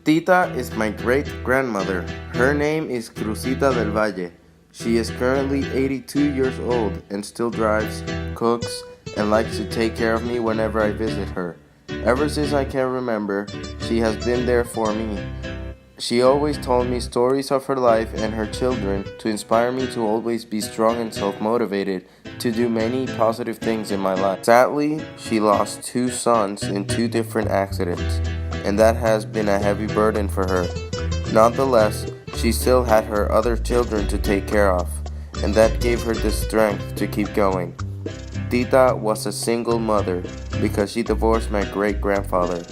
Tita is my great-grandmother. Her name is Crucita del Valle. She is currently 82 years old and still drives, cooks, and likes to take care of me whenever I visit her. Ever since I can remember, she has been there for me. She always told me stories of her life and her children to inspire me to always be strong and self-motivated to do many positive things in my life. Sadly, she lost 2 sons in 2 different accidents, and that has been a heavy burden for her. Nonetheless, she still had her other children to take care of, and that gave her the strength to keep going. Tita was a single mother because she divorced my great-grandfather.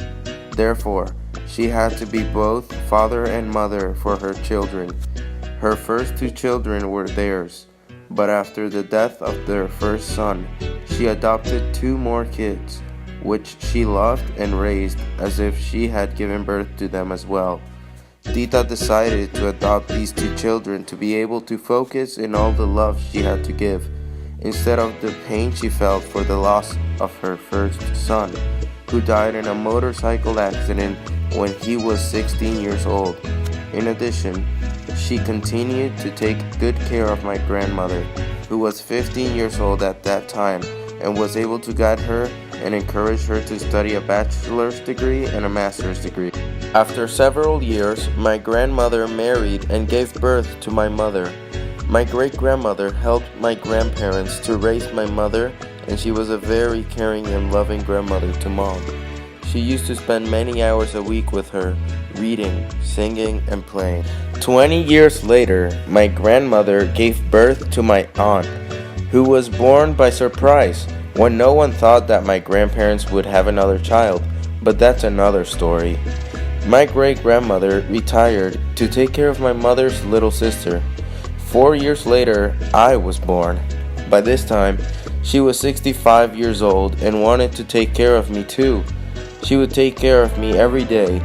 Therefore, she had to be both father and mother for her children. Her first 2 children were theirs, but after the death of their first son, she adopted 2 more kids, which she loved and raised as if she had given birth to them as well. Tita decided to adopt these 2 children to be able to focus in all the love she had to give, instead of the pain she felt for the loss of her first son, who died in a motorcycle accident when he was 16 years old. In addition, she continued to take good care of my grandmother, who was 15 years old at that time, and was able to guide her and encourage her to study a bachelor's degree and a master's degree. After several years, my grandmother married and gave birth to my mother. My great-grandmother helped my grandparents to raise my mother, and she was a very caring and loving grandmother to Mom. She used to spend many hours a week with her, reading, singing, and playing. 20 years later, my grandmother gave birth to my aunt, who was born by surprise when no one thought that my grandparents would have another child, but that's another story. My great-grandmother retired to take care of my mother's little sister. 4 years later, I was born. By this time, she was 65 years old and wanted to take care of me too. She would take care of me every day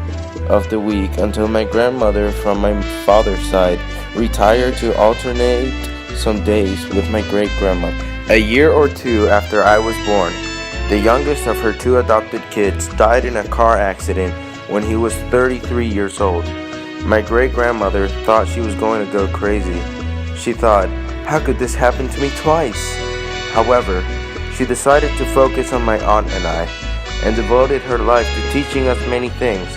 of the week until my grandmother from my father's side retired to alternate some days with my great-grandmother. A year or 2 after I was born, the youngest of her 2 adopted kids died in a car accident when he was 33 years old. My great-grandmother thought she was going to go crazy. She thought, how could this happen to me twice? However, she decided to focus on my aunt and I, and devoted her life to teaching us many things,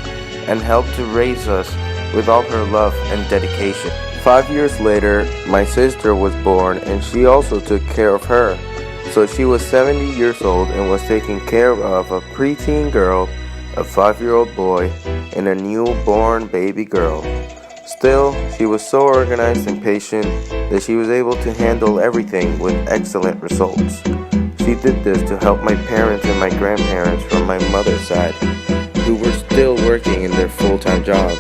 and helped to raise us with all her love and dedication. 5 years later, my sister was born, and she also took care of her. So she was 70 years old and was taking care of a preteen girl, a 5-year-old boy, and a newborn baby girl. Still, she was so organized and patient that she was able to handle everything with excellent results. She did this to help my parents and my grandparents from my mother's side, who were still working in their full-time jobs.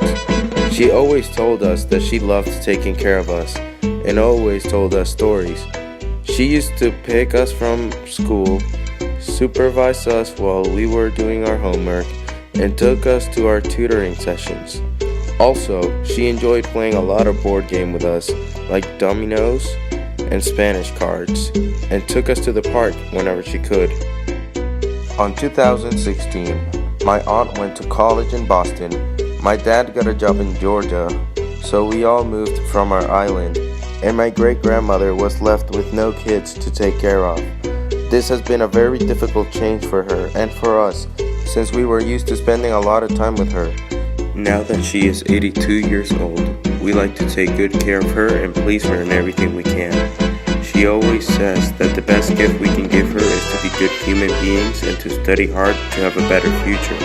She always told us that she loved taking care of us, and always told us stories. She used to pick us from school, supervise us while we were doing our homework, and took us to our tutoring sessions. Also, she enjoyed playing a lot of board game with us, like dominoes and Spanish cards, and took us to the park whenever she could. On 2016, my aunt went to college in Boston. My dad got a job in Georgia, so we all moved from our island, and my great-grandmother was left with no kids to take care of. This has been a very difficult change for her and for us, since we were used to spending a lot of time with her. Now that she is 82 years old, we like to take good care of her and please her in everything we can. She always says that the best gift we can give her is to be good human beings and to study hard to have a better future.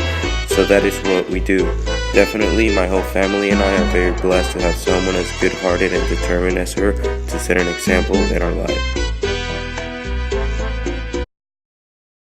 So that is what we do. Definitely, my whole family and I are very blessed to have someone as good-hearted and determined as her to set an example in our life.